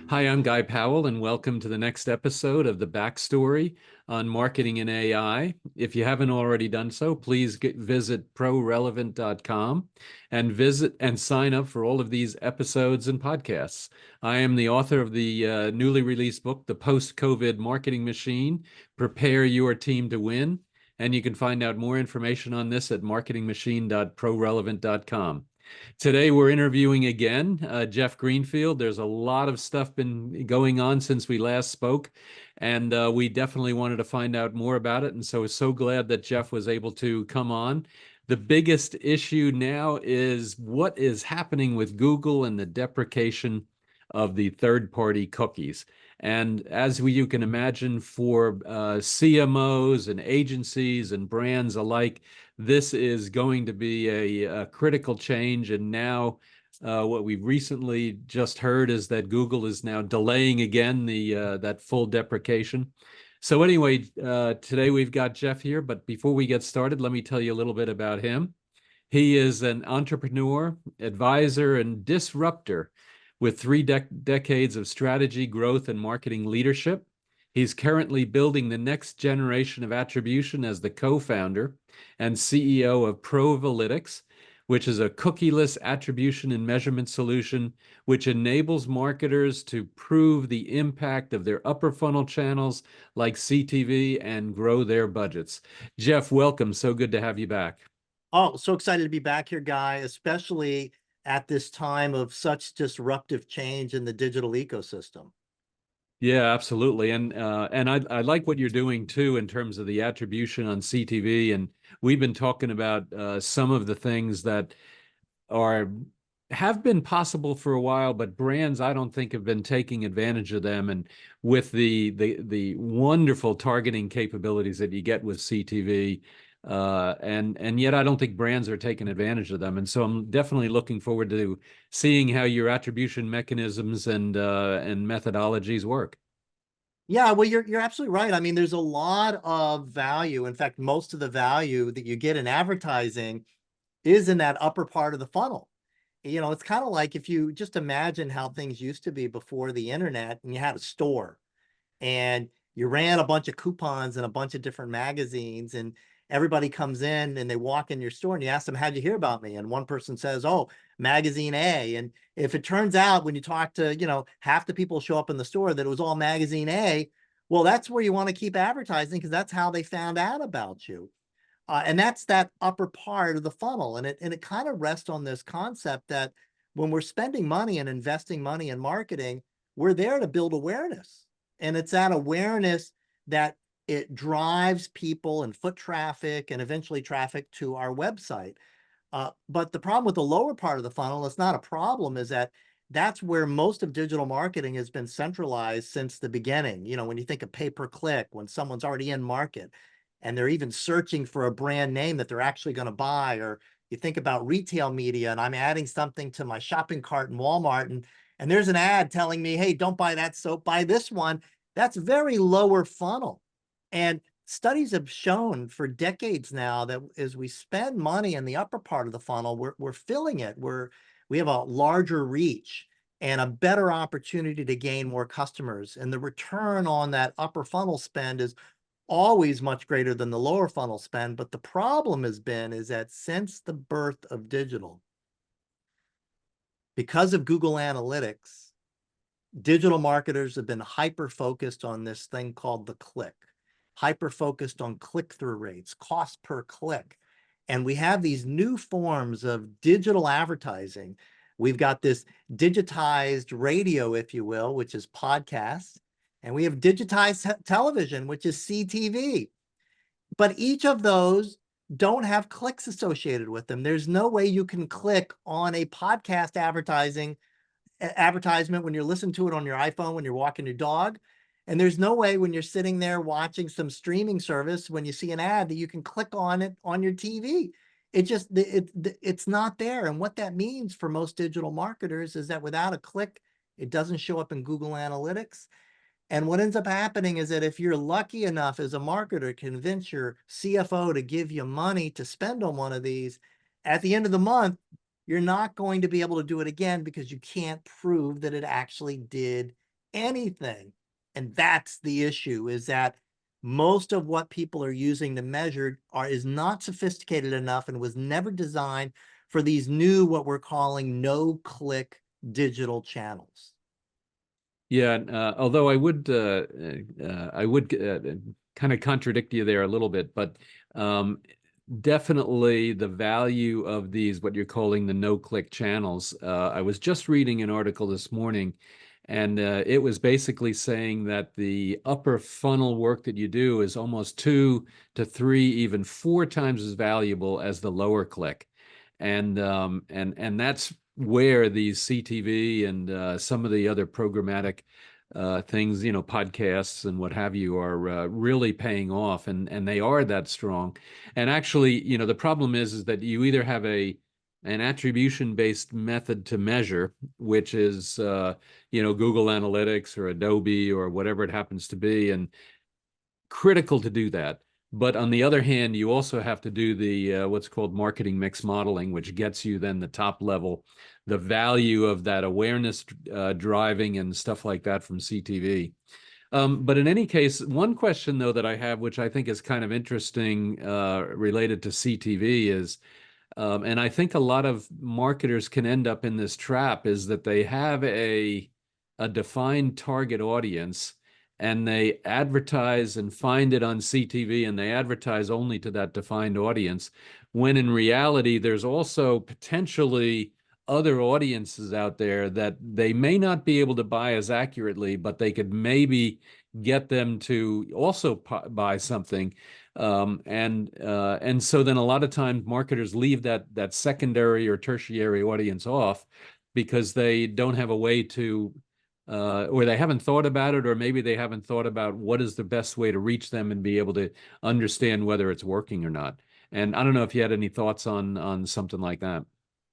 Hi, I'm Guy Powell, and welcome to the next episode of The Backstory on Marketing and AI. If you haven't already done so, please visit ProRelevant.com and visit and sign up for all of these episodes and podcasts. I am the author of the newly released book, The Post-COVID Marketing Machine, Prepare Your Team to Win. And you can find out more information on this at marketingmachine.prorelevant.com. Today we're interviewing again Jeff Greenfield. There's a lot of stuff been going on since we last spoke, and we definitely wanted to find out more about it. And so we're so glad that Jeff was able to come on. The biggest issue now is what is happening with Google and the deprecation of the third-party cookies. And as you can imagine, for CMOs and agencies and brands alike, this is going to be a critical change. And now what we've recently just heard is that Google is now delaying again that full deprecation. So anyway, today we've got Jeff here, but before we get started, let me tell you a little bit about him. He is an entrepreneur, advisor, and disruptor with three decades of strategy, growth, and marketing leadership. He's currently building the next generation of attribution as the co-founder and CEO of ProRelevant, which is a cookieless attribution and measurement solution which enables marketers to prove the impact of their upper funnel channels like CTV and grow their budgets. Jeff, welcome. So good to have you back. Oh, so excited to be back here, Guy, especially at this time of such disruptive change in the digital ecosystem. Yeah, absolutely. And I like what you're doing too in terms of the attribution on CTV. And we've been talking about some of the things that are have been possible for a while, but brands I don't think have been taking advantage of them. And with the wonderful targeting capabilities that you get with CTV, and yet I don't think brands are taking advantage of them. And so I'm definitely looking forward to seeing how your attribution mechanisms and methodologies work. Yeah, well, you're absolutely right. I mean, there's a lot of value. In fact, most of the value that you get in advertising is in that upper part of the funnel. You know, it's kind of like if you just imagine how things used to be before the internet and you had a store and you ran a bunch of coupons and a bunch of different magazines, and everybody comes in and they walk in your store and you ask them, how'd you hear about me? And one person says, oh, magazine A. And if it turns out when you talk to, half the people show up in the store that it was all magazine A, well, that's where you want to keep advertising because that's how they found out about you. And that's that upper part of the funnel. And it kind of rests on this concept that when we're spending money and investing money in marketing, we're there to build awareness. And it's that awareness that it drives people and foot traffic and eventually traffic to our website. But the problem with the lower part of the funnel, it's not a problem, is that that's where most of digital marketing has been centralized since the beginning. You know, when you think of pay-per-click, when someone's already in market and they're even searching for a brand name that they're actually going to buy, or you think about retail media and I'm adding something to my shopping cart in Walmart and there's an ad telling me, hey, don't buy that soap, buy this one. That's very lower funnel. And studies have shown for decades now that as we spend money in the upper part of the funnel, we're filling it. We have a larger reach and a better opportunity to gain more customers. And the return on that upper funnel spend is always much greater than the lower funnel spend. But the problem has been is that since the birth of digital, because of Google Analytics, digital marketers have been hyper-focused on this thing called the click, hyper-focused on click-through rates, cost per click. And we have these new forms of digital advertising. We've got this digitized radio, if you will, which is podcasts, and we have digitized television, which is CTV. But each of those don't have clicks associated with them. There's no way you can click on a podcast advertisement when you're listening to it on your iPhone, when you're walking your dog. And there's no way when you're sitting there watching some streaming service, when you see an ad, that you can click on it on your TV. It's not there. And what that means for most digital marketers is that without a click, it doesn't show up in Google Analytics. And what ends up happening is that if you're lucky enough as a marketer to convince your CFO to give you money to spend on one of these, at the end of the month, you're not going to be able to do it again because you can't prove that it actually did anything. And that's the issue, is that most of what people are using to measure is not sophisticated enough and was never designed for these new, what we're calling no-click digital channels. Yeah, although I would kind of contradict you there a little bit, but um, definitely the value of these, what you're calling the no-click channels. I was just reading an article this morning, and it was basically saying that the upper funnel work that you do is almost 2 to 3, even 4 times as valuable as the lower click. And that's where these CTV and some of the other programmatic things, podcasts and what have you, are really paying off, and they are that strong. And actually, the problem is that you either have an attribution based method to measure, which is Google Analytics or Adobe or whatever it happens to be, and critical to do that. But on the other hand, you also have to do the what's called marketing mix modeling, which gets you then the top level, the value of that awareness driving and stuff like that from CTV. But in any case, one question though that I have, which I think is kind of interesting related to CTV, is, and I think a lot of marketers can end up in this trap, is that they have a defined target audience and they advertise and find it on CTV and they advertise only to that defined audience, when in reality, there's also potentially other audiences out there that they may not be able to buy as accurately, but they could maybe get them to also buy something. And so then a lot of times marketers leave that secondary or tertiary audience off because they don't have a way to or they haven't thought about it, or maybe they haven't thought about what is the best way to reach them and be able to understand whether it's working or not. And I don't know if you had any thoughts on something like that.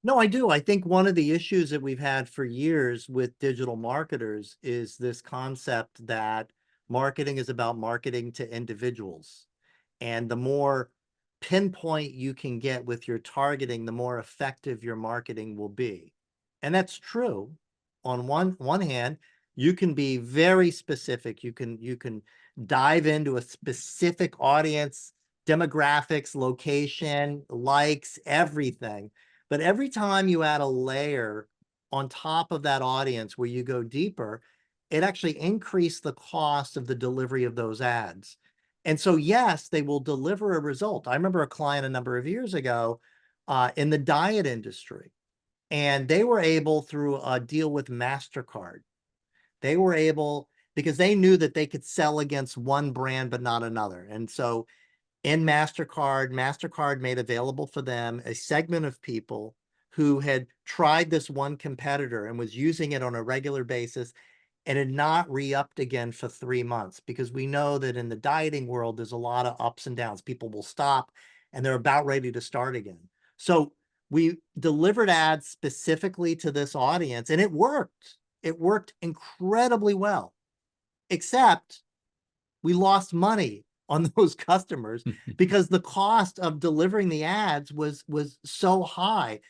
No, I do. I think one of the issues that we've had for years with digital marketers is this concept that marketing is about marketing to individuals. And the more pinpoint you can get with your targeting, the more effective your marketing will be. And that's true. On one hand, you can be very specific. You can dive into a specific audience, demographics, location, likes, everything. But every time you add a layer on top of that audience where you go deeper, it actually increases the cost of the delivery of those ads. And so, yes, they will deliver a result. I remember a client a number of years ago in the diet industry, and they were able, through a deal with MasterCard, they were able, because they knew that they could sell against one brand but not another. And so in MasterCard made available for them a segment of people who had tried this one competitor and was using it on a regular basis and had not re-upped again for 3 months, because we know that in the dieting world, there's a lot of ups and downs. People will stop and they're about ready to start again. So we delivered ads specifically to this audience, and it worked. It worked incredibly well, except we lost money on those customers because the cost of delivering the ads was so high.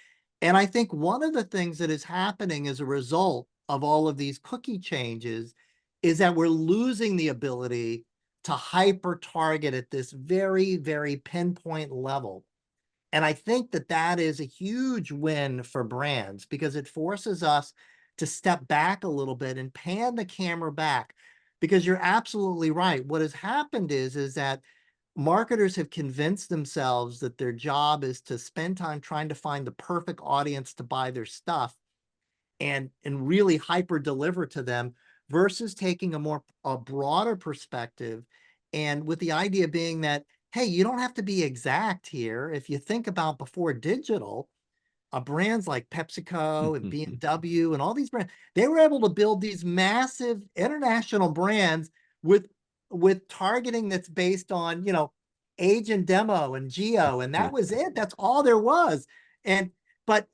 And I think one of the things that is happening as a result of all of these cookie changes is that we're losing the ability to hyper target at this very, very pinpoint level. And I think that that is a huge win for brands, because it forces us to step back a little bit and pan the camera back. Because you're absolutely right. What has happened is that marketers have convinced themselves that their job is to spend time trying to find the perfect audience to buy their stuff and really hyper deliver to them, versus taking a broader perspective, and with the idea being that, hey, you don't have to be exact here. If you think about before digital, brands like PepsiCo and BMW and all these brands, they were able to build these massive international brands with targeting that's based on, age and demo and geo, and that was it. That's all there was. And but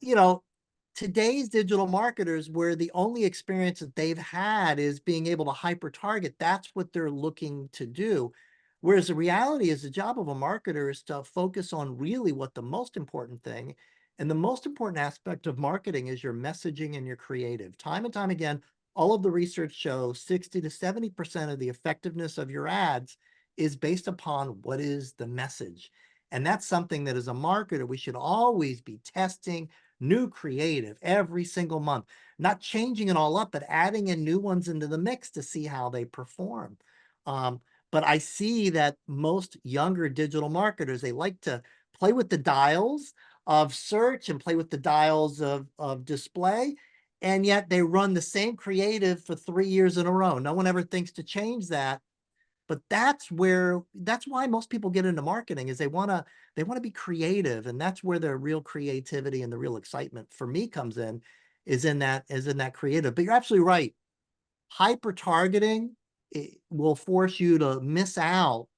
today's digital marketers, where the only experience that they've had is being able to hyper target, that's what they're looking to do. Whereas the reality is, the job of a marketer is to focus on really what the most important thing. And the most important aspect of marketing is your messaging and your creative. Time and time again, all of the research shows 60 to 70% of the effectiveness of your ads is based upon what is the message. And that's something that as a marketer, we should always be testing new creative every single month, not changing it all up, but adding in new ones into the mix to see how they perform. But I see that most younger digital marketers, they like to play with the dials of search and play with the dials of display. And yet they run the same creative for 3 years in a row. No one ever thinks to change that. But that's why most people get into marketing, is they want to be creative. And that's where their real creativity and the real excitement for me comes in, is in that creative. But you're absolutely right. Hyper targeting will force you to miss out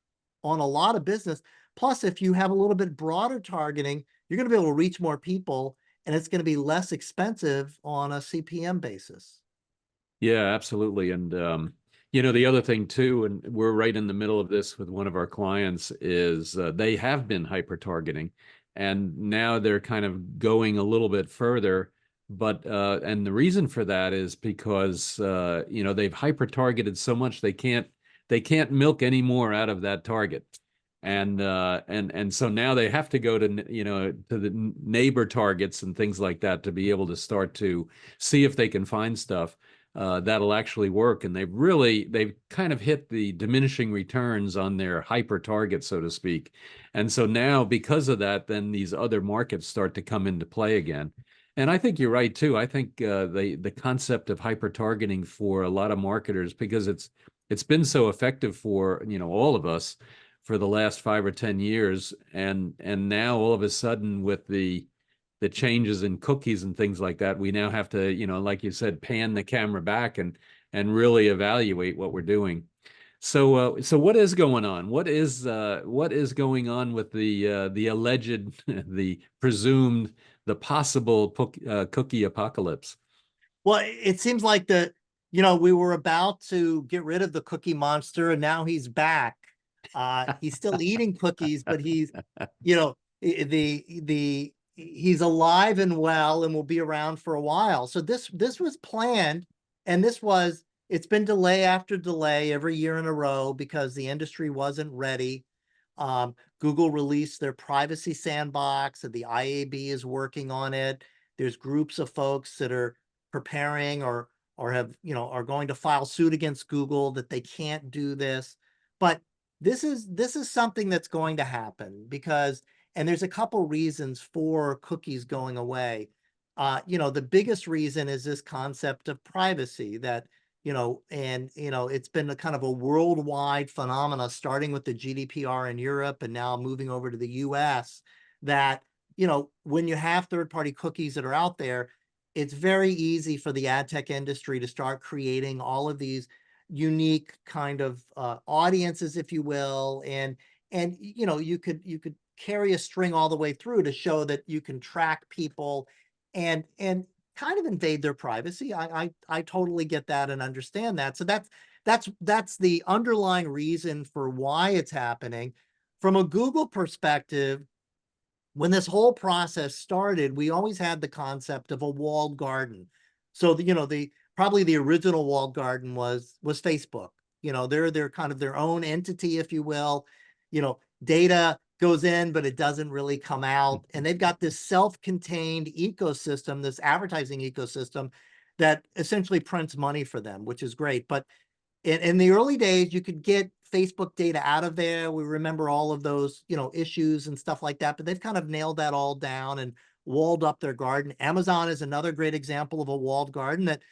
on a lot of business. Plus, if you have a little bit broader targeting, you're going to be able to reach more people, and it's going to be less expensive on a CPM basis. Yeah, absolutely. And you know, the other thing too, and we're right in the middle of this with one of our clients, is they have been hyper targeting, and now they're kind of going a little bit further. But and the reason for that is because you know, they've hyper targeted so much they can't milk any more out of that target. And so now they have to go to, you know, to the neighbor targets and things like that to be able to start to see if they can find stuff that'll actually work. And they've kind of hit the diminishing returns on their hyper target, so to speak. And so now, because of that, then these other markets start to come into play again. And I think you're right too. I think the concept of hyper targeting for a lot of marketers, because it's been so effective for, you know, all of us for the last 5 or 10 years, and now all of a sudden, with the changes in cookies and things like that, we now have to, you know, like you said, pan the camera back and really evaluate what we're doing. So so what is going on? What is going on with the alleged, the presumed, the possible cookie apocalypse? Well, it seems like we were about to get rid of the cookie monster, and now he's back. He's still eating cookies, but he's, you know, he's alive and well and will be around for a while. So this was planned, and it's been delay after delay every year in a row because the industry wasn't ready. Google released their privacy sandbox, and the IAB is working on it. There's groups of folks that are preparing or have, are going to file suit against Google that they can't do this. But this is something that's going to happen because, and there's a couple reasons for cookies going away. The biggest reason is this concept of privacy that, it's been a kind of a worldwide phenomena, starting with the GDPR in Europe and now moving over to the US, that, when you have third-party cookies that are out there, it's very easy for the ad tech industry to start creating all of these unique kind of audiences, if you will, and you could carry a string all the way through to show that you can track people and kind of invade their privacy. I totally get that and understand that. So that's the underlying reason for why it's happening. From a Google perspective, when this whole process started, we always had the concept of a walled garden. So probably the original walled garden was Facebook. They're kind of their own entity, if you will. Data goes in, but it doesn't really come out. And they've got this self-contained ecosystem, this advertising ecosystem that essentially prints money for them, which is great. But in the early days, you could get Facebook data out of there. We remember all of those, issues and stuff like that, but they've kind of nailed that all down and walled up their garden. Amazon is another great example of a walled garden that,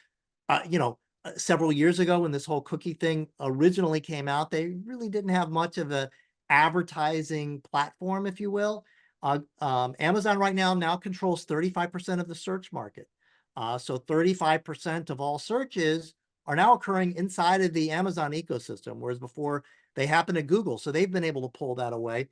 several years ago when this whole cookie thing originally came out, they really didn't have much of a advertising platform, if you will. Amazon right now controls 35% of the search market. So 35% of all searches are now occurring inside of the Amazon ecosystem, whereas before they happened at Google. So they've been able to pull that away.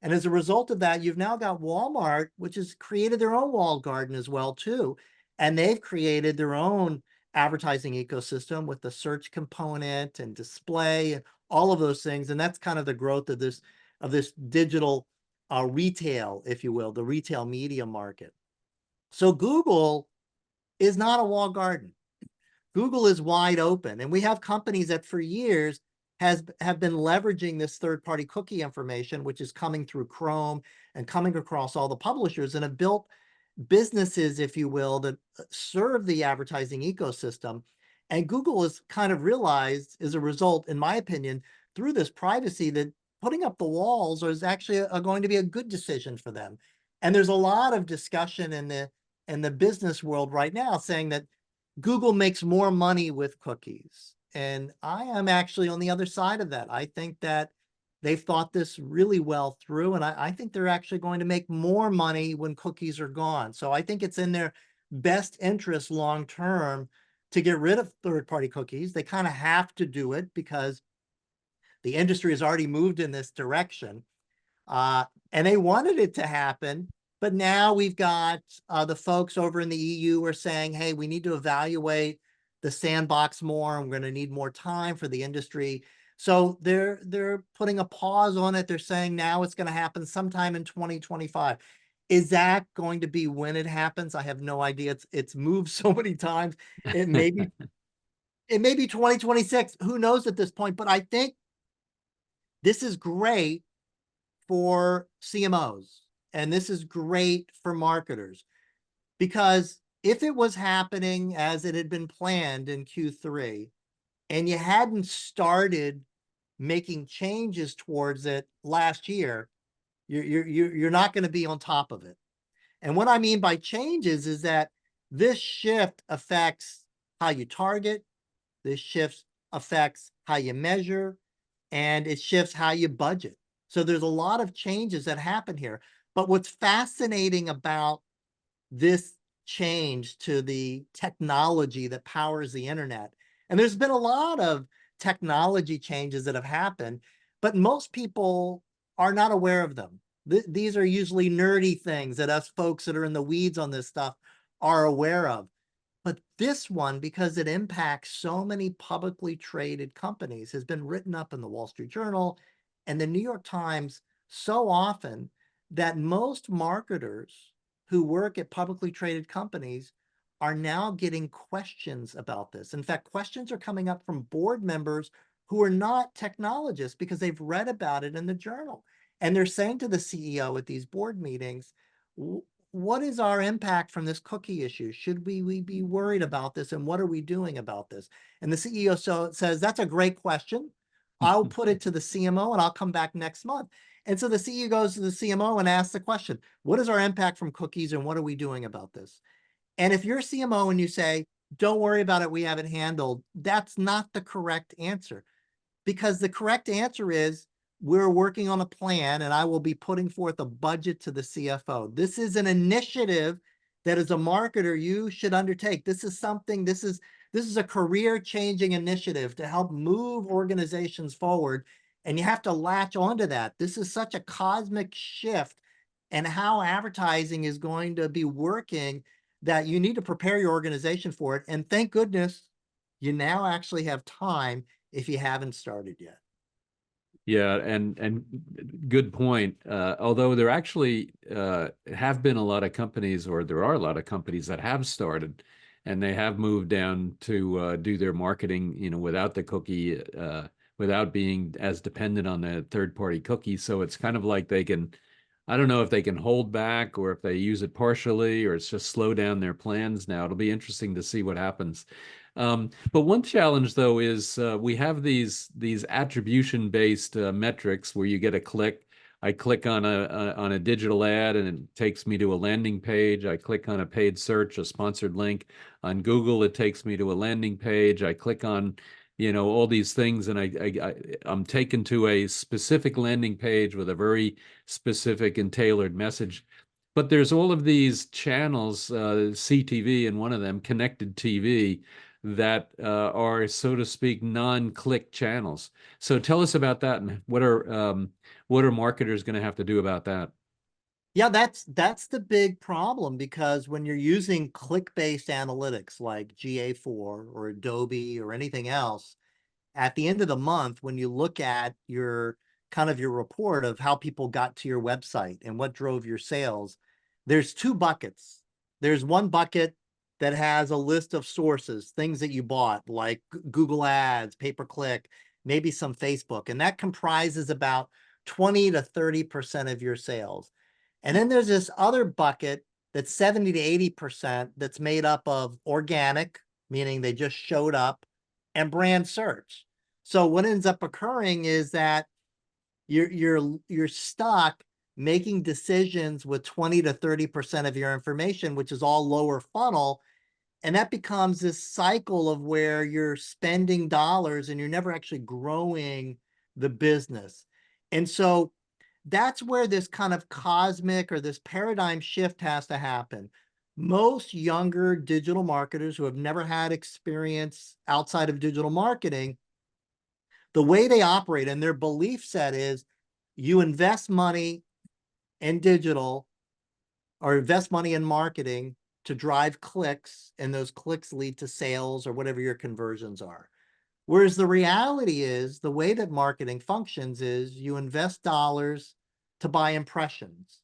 And as a result of that, you've now got Walmart, which has created their own walled garden as well, too. And they've created their own advertising ecosystem with the search component and display and all of those things. And that's kind of the growth of this digital retail, if you will, the retail media market. So Google is not a walled garden. Google is wide open, and we have companies that for years have been leveraging this third-party cookie information, which is coming through Chrome and coming across all the publishers, and have built businesses, if you will, that serve the advertising ecosystem. And Google has kind of realized, as a result, in my opinion, through this privacy, that putting up the walls is actually going to be a good decision for them. And there's a lot of discussion in the business world right now saying that Google makes more money with cookies. And I am actually on the other side of that. I think that they've thought this really well through, and I think they're actually going to make more money when cookies are gone. So I think it's in their best interest long term to get rid of third-party cookies. They kind of have to do it because the industry has already moved in this direction. And they wanted it to happen, but now we've got the folks over in the EU are saying, hey, we need to evaluate the sandbox more, and we're going to need more time for the industry. So they're putting a pause on it. They're saying now it's going to happen sometime in 2025. Is that going to be when it happens? I have no idea. It's moved so many times. It may be 2026. Who knows at this point? But I think this is great for CMOs, and this is great for marketers, because if it was happening as it had been planned in Q3 and you hadn't started making changes towards it last year, you're not going to be on top of it. And what I mean by changes is that this shift affects how you target, this shift affects how you measure, and it shifts how you budget. So there's a lot of changes that happen here. But what's fascinating about this change to the technology that powers the internet, and there's been a lot of technology changes that have happened, but most people are not aware of them. These are usually nerdy things that us folks that are in the weeds on this stuff are aware of. But this one, because it impacts so many publicly traded companies, has been written up in the Wall Street Journal and the New York Times so often that most marketers who work at publicly traded companies are now getting questions about this. In fact, questions are coming up from board members who are not technologists because they've read about it in the journal. And they're saying to the CEO at these board meetings, what is our impact from this cookie issue? Should we be worried about this? And what are we doing about this? And the CEO says, that's a great question. I'll put it to the CMO and I'll come back next month. And so the CEO goes to the CMO and asks the question, what is our impact from cookies and what are we doing about this? And if you're a CMO and you say, don't worry about it, we have it handled, that's not the correct answer. Because the correct answer is, we're working on a plan and I will be putting forth a budget to the CFO. This is an initiative that as a marketer, you should undertake. This is something, this is a career-changing initiative to help move organizations forward. And you have to latch onto that. This is such a cosmic shift in how advertising is going to be working that you need to prepare your organization for it. And thank goodness you now actually have time if you haven't started yet. Yeah, and good point. Although there actually have been a lot of companies, or there are a lot of companies that have started, and they have moved down to do their marketing, without the cookie, without being as dependent on the third-party cookie. So it's kind of like they can, I don't know if they can hold back or if they use it partially, or it's just slow down their plans now. It'll be interesting to see what happens. But one challenge, though, is we have these attribution-based metrics where you get a click. I click on a digital ad and it takes me to a landing page. I click on a paid search, a sponsored link. On Google, it takes me to a landing page. I click on, all these things, and I'm taken to a specific landing page with a very specific and tailored message. But there's all of these channels, CTV and one of them, connected TV, that are, so to speak, non-click channels. So tell us about that, and what are marketers going to have to do about that? Yeah, that's the big problem, because when you're using click-based analytics like GA4 or Adobe or anything else, at the end of the month, when you look at your report of how people got to your website and what drove your sales, there's two buckets. There's one bucket that has a list of sources, things that you bought, like Google Ads, pay-per-click, maybe some Facebook, and that comprises about 20 to 30% of your sales. And then there's this other bucket that's 70 to 80% that's made up of organic, meaning they just showed up, and brand search. So what ends up occurring is that you're stuck making decisions with 20 to 30% of your information, which is all lower funnel. And that becomes this cycle of where you're spending dollars and you're never actually growing the business. And so that's where this kind of cosmic or this paradigm shift has to happen. Most younger digital marketers who have never had experience outside of digital marketing, the way they operate and their belief set is you invest money in digital or invest money in marketing to drive clicks, and those clicks lead to sales or whatever your conversions are. Whereas the reality is the way that marketing functions is you invest dollars to buy impressions.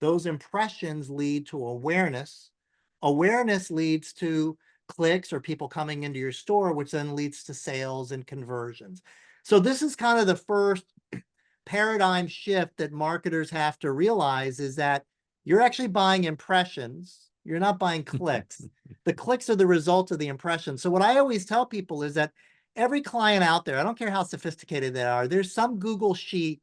Those impressions lead to awareness. Awareness leads to clicks or people coming into your store, which then leads to sales and conversions. So this is kind of the first paradigm shift that marketers have to realize, is that you're actually buying impressions. You're not buying clicks. The clicks are the result of the impressions. So what I always tell people is that every client out there, I don't care how sophisticated they are, there's some Google sheet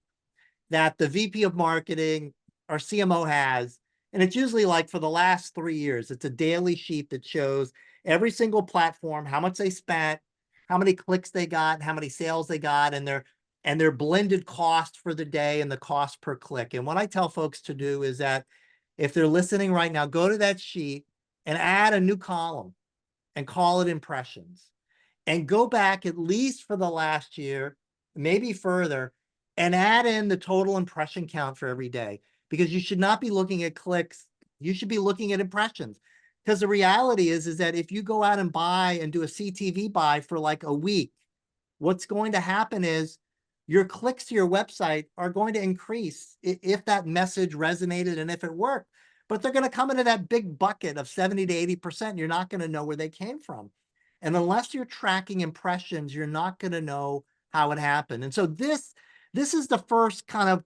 that the VP of marketing or CMO has. And it's usually like for the last 3 years, it's a daily sheet that shows every single platform, how much they spent, how many clicks they got, how many sales they got, and their blended cost for the day and the cost per click. And what I tell folks to do is that if they're listening right now, go to that sheet and add a new column and call it impressions, and go back at least for the last year, maybe further, and add in the total impression count for every day, because you should not be looking at clicks. You should be looking at impressions. Because the reality is that if you go out and buy and do a CTV buy for like a week, what's going to happen is your clicks to your website are going to increase if that message resonated and if it worked. But they're going to come into that big bucket of 70 to 80%. You're not going to know where they came from. And unless you're tracking impressions, you're not going to know how it happened. And so this is the first kind of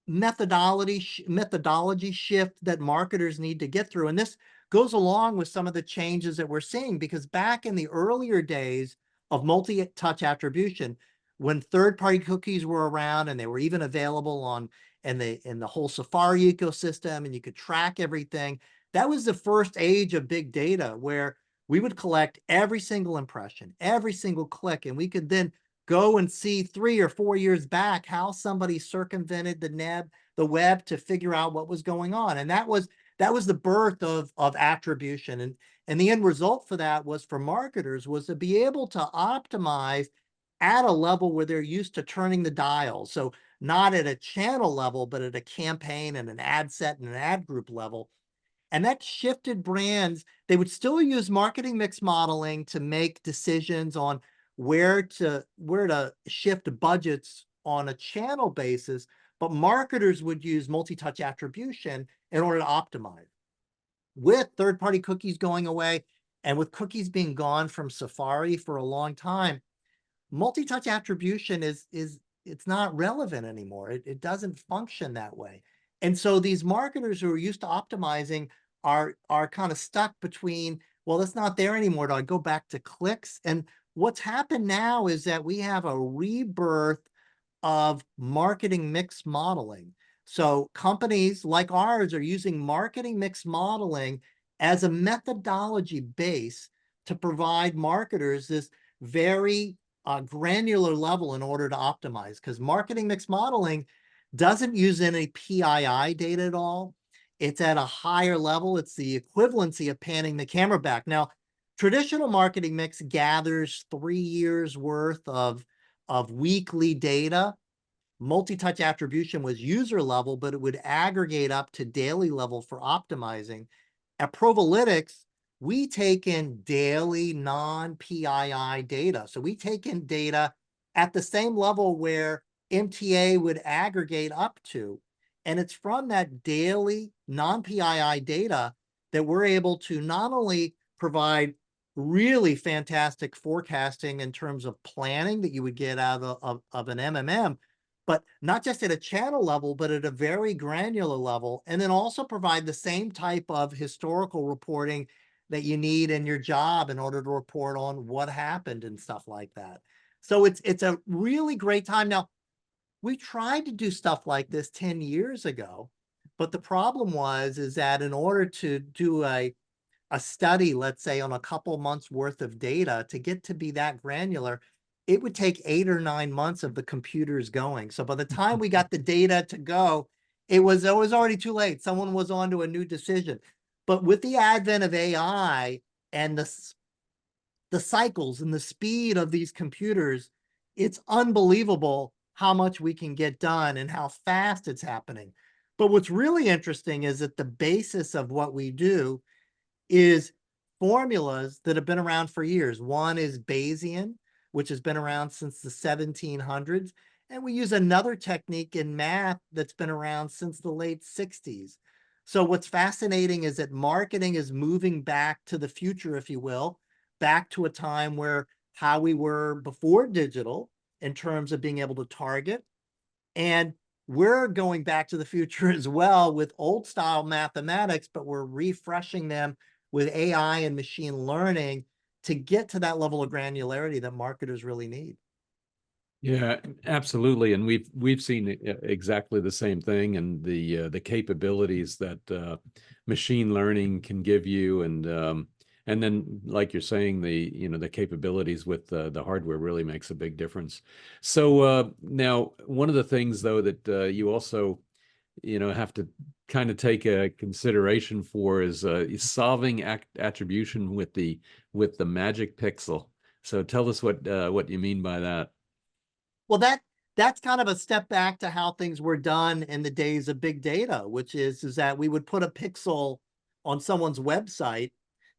methodology shift that marketers need to get through. And this goes along with some of the changes that we're seeing, because back in the earlier days of multi-touch attribution, when third-party cookies were around and they were even available on in the whole Safari ecosystem, and you could track everything, that was the first age of big data, where we would collect every single impression, every single click, and we could then go and see 3 or 4 years back how somebody circumvented the web to figure out what was going on. And that was the birth of attribution. And the end result for that was, for marketers, was to be able to optimize at a level where they're used to turning the dial. So not at a channel level, but at a campaign and an ad set and an ad group level. And that shifted brands. They would still use marketing mix modeling to make decisions on where to shift budgets on a channel basis, but marketers would use multi-touch attribution in order to optimize. With third-party cookies going away, and with cookies being gone from Safari for a long time, multi-touch attribution it's not relevant anymore. It doesn't function that way. And so these marketers who are used to optimizing are kind of stuck between, well, it's not there anymore. Do I go back to clicks? And what's happened now is that we have a rebirth of marketing mix modeling. So companies like ours are using marketing mix modeling as a methodology base to provide marketers this very granular level in order to optimize, because marketing mix modeling doesn't use any PII data at all. It's at a higher level. It's the equivalency of panning the camera back. Now, traditional marketing mix gathers 3 years worth of weekly data. Multi-touch attribution was user level, but it would aggregate up to daily level for optimizing. At ProRelevant, we take in daily non-PII data. So we take in data at the same level where MTA would aggregate up to. And it's from that daily non-PII data that we're able to not only provide really fantastic forecasting in terms of planning that you would get out of an MMM, but not just at a channel level, but at a very granular level, and then also provide the same type of historical reporting that you need in your job in order to report on what happened and stuff like that. So it's a really great time. Now, we tried to do stuff like this 10 years ago, but the problem is that in order to do a study, let's say on a couple months worth of data, to get to be that granular, it would take 8 or 9 months of the computers going. So by the time we got the data to go, it was already too late. Someone was on to a new decision. But with the advent of AI and the cycles and the speed of these computers, it's unbelievable how much we can get done and how fast it's happening. But what's really interesting is that the basis of what we do is formulas that have been around for years. One is Bayesian, which has been around since the 1700s. And we use another technique in math that's been around since the late 60s. So what's fascinating is that marketing is moving back to the future, if you will, back to a time where how we were before digital in terms of being able to target. And we're going back to the future as well with old style mathematics, but we're refreshing them with AI and machine learning to get to that level of granularity that marketers really need. Yeah, absolutely, and we've seen exactly the same thing, and the capabilities that machine learning can give you, and then like you're saying, the capabilities with the hardware really makes a big difference. So now, one of the things though that you also have to kind of take a consideration for is solving attribution with the magic pixel. So tell us what you mean by that. Well, that's kind of a step back to how things were done in the days of big data, which is that we would put a pixel on someone's website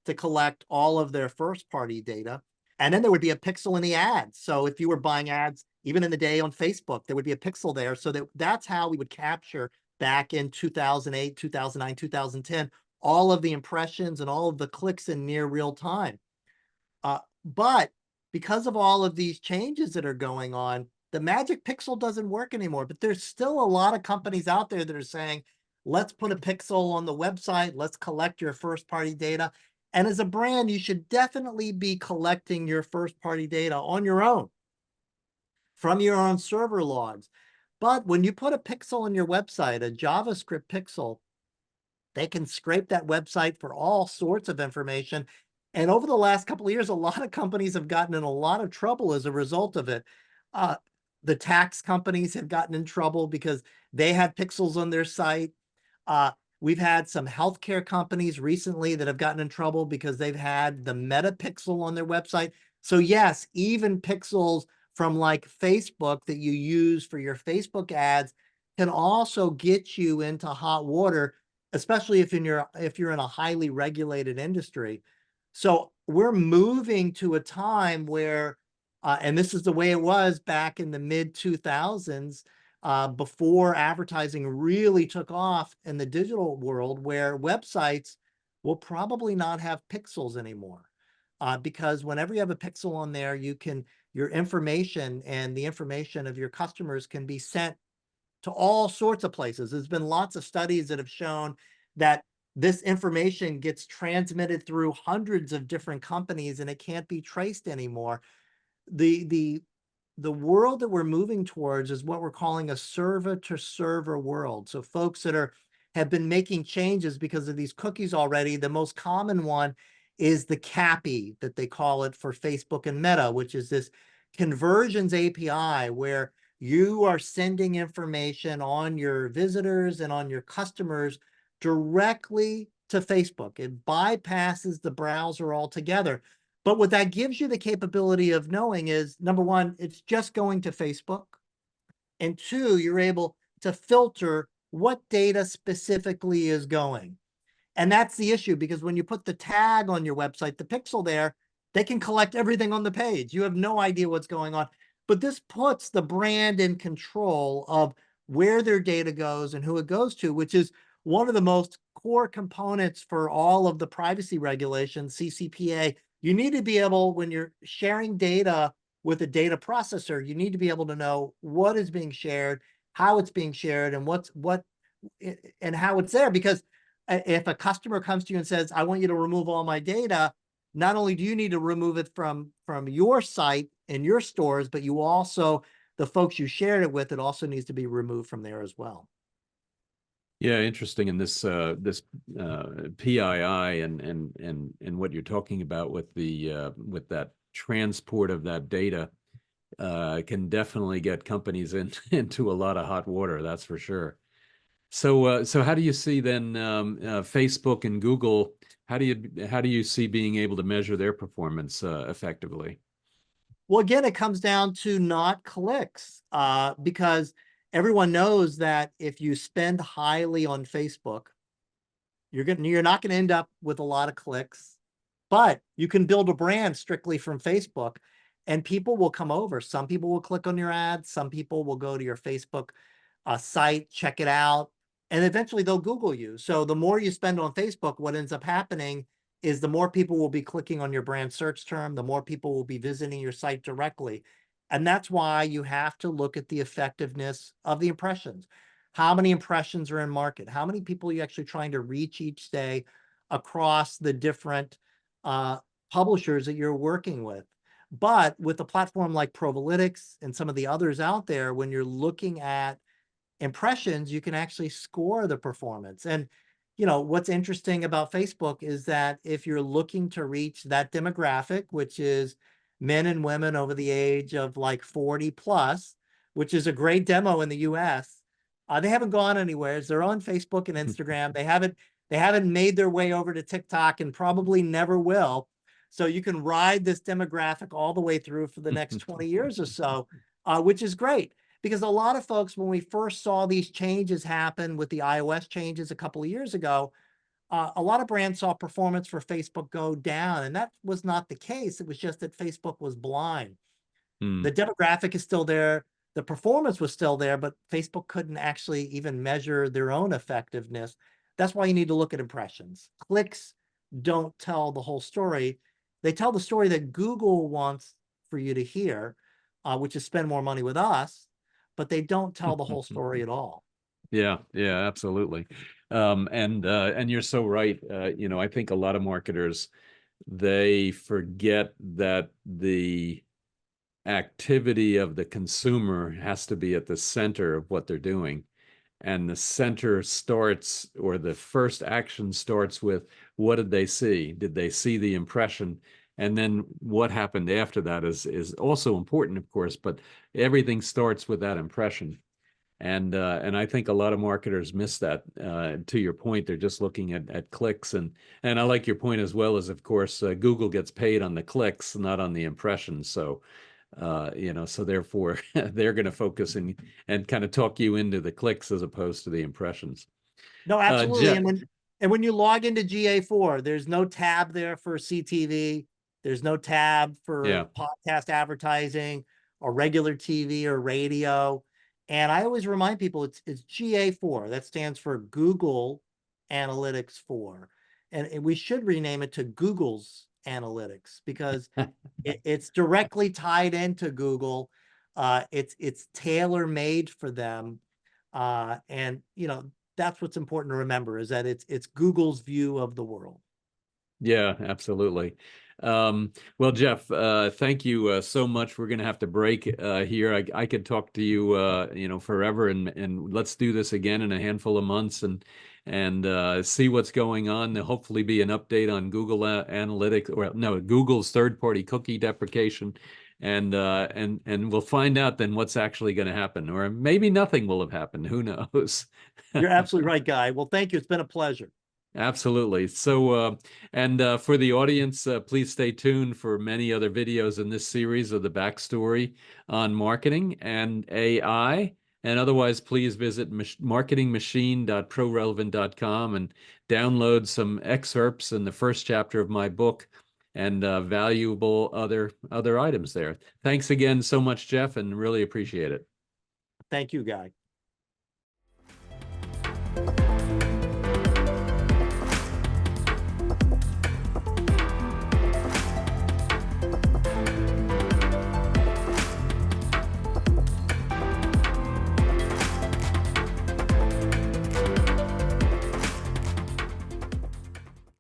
to collect all of their first party data. And then there would be a pixel in the ads. So if you were buying ads, even in the day on Facebook, there would be a pixel there. So that's how we would capture back in 2008, 2009, 2010, all of the impressions and all of the clicks in near real time. But because of all of these changes that are going on, the magic pixel doesn't work anymore. But there's still a lot of companies out there that are saying, let's put a pixel on the website, let's collect your first party data. And as a brand, you should definitely be collecting your first party data on your own from your own server logs. But when you put a pixel on your website, a JavaScript pixel, they can scrape that website for all sorts of information. And over the last couple of years, a lot of companies have gotten in a lot of trouble as a result of it. The tax companies have gotten in trouble because they had pixels on their site. We've had some healthcare companies recently that have gotten in trouble because they've had the meta pixel on their website. So yes, even pixels from like Facebook that you use for your Facebook ads can also get you into hot water, especially if you're in a highly regulated industry. So we're moving to a time where, and this is the way it was back in the mid 2000s, before advertising really took off in the digital world, where websites will probably not have pixels anymore. Because whenever you have a pixel on there, your information and the information of your customers can be sent to all sorts of places. There's been lots of studies that have shown that this information gets transmitted through hundreds of different companies and it can't be traced anymore. The world that we're moving towards is what we're calling a server to server world. So folks that have been making changes because of these cookies already, the most common one is the CAPI that they call it for Facebook and Meta, which is this conversions API where you are sending information on your visitors and on your customers directly to Facebook. It bypasses the browser altogether. But what that gives you the capability of knowing is, number one, it's just going to Facebook. And two, you're able to filter what data specifically is going. And that's the issue, because when you put the tag on your website, the pixel there, they can collect everything on the page. You have no idea what's going on. But this puts the brand in control of where their data goes and who it goes to, which is one of the most core components for all of the privacy regulations, CCPA, you need to be able, when you're sharing data with a data processor, you need to be able to know what is being shared, how it's being shared, and and how it's there. Because if a customer comes to you and says, I want you to remove all my data, not only do you need to remove it from your site and your stores, but you also, the folks you shared it with, it also needs to be removed from there as well. Yeah, interesting. In this PII and what you're talking about with the with that transport of that data can definitely get companies into a lot of hot water. That's for sure. So how do you see then Facebook and Google? How do you see being able to measure their performance effectively? Well, again, it comes down to not clicks, because everyone knows that if you spend highly on Facebook, you're not going to end up with a lot of clicks, but you can build a brand strictly from Facebook, and people will come over. Some people will click on your ads. Some people will go to your Facebook site, check it out, and eventually they'll Google you. So the more you spend on Facebook, what ends up happening is the more people will be clicking on your brand search term, the more people will be visiting your site directly. And that's why you have to look at the effectiveness of the impressions. How many impressions are in market? How many people are you actually trying to reach each day across the different publishers that you're working with? But with a platform like ProRelevant and some of the others out there, when you're looking at impressions, you can actually score the performance. And what's interesting about Facebook is that if you're looking to reach that demographic, which is men and women over the age of like 40 plus, which is a great demo in the US, they haven't gone anywhere. They're on Facebook and Instagram. They haven't made their way over to TikTok and probably never will. So you can ride this demographic all the way through for the next 20 years or so, which is great. Because a lot of folks, when we first saw these changes happen with the iOS changes a couple of years ago, a lot of brands saw performance for Facebook go down, and that was not the case. It was just that Facebook was blind. The demographic is still there. The performance was still there, but Facebook couldn't actually even measure their own effectiveness. That's why you need to look at impressions. Clicks don't tell the whole story. They tell the story that Google wants for you to hear, which is spend more money with us, but they don't tell the whole story at all. Yeah, absolutely. And you're so right. I think a lot of marketers, they forget that the activity of the consumer has to be at the center of what they're doing. And the center starts, or the first action starts with, what did they see? Did they see the impression? And then what happened after that is also important, of course, but everything starts with that impression. And I think a lot of marketers miss that. To your point, they're just looking at clicks, and I like your point as well, as of course Google gets paid on the clicks, not on the impressions. So so therefore they're going to focus and kind of talk you into the clicks as opposed to the impressions. No, absolutely. Jeff, And when you log into GA4, there's no tab there for CTV. There's no tab yeah, for podcast advertising or regular TV or radio. And I always remind people it's GA4. That stands for Google Analytics 4. And we should rename it to Google's Analytics, because it's directly tied into Google. It's tailor-made for them. And that's what's important to remember, is that it's Google's view of the world. yeah, absolutely. Well, Jeff, thank you so much. We're going to have to break here. I could talk to you, forever, and let's do this again in a handful of months and see what's going on. There'll hopefully be an update on Google Analytics, or no, Google's third-party cookie deprecation, and we'll find out then what's actually going to happen, or maybe nothing will have happened. Who knows? You're absolutely right, Guy. Well, thank you. It's been a pleasure. Absolutely. So, for the audience, please stay tuned for many other videos in this series of the backstory on marketing and AI. And otherwise, please visit marketingmachine.prorelevant.com and download some excerpts in the first chapter of my book and valuable other items there. Thanks again so much, Jeff, and really appreciate it. Thank you, Guy.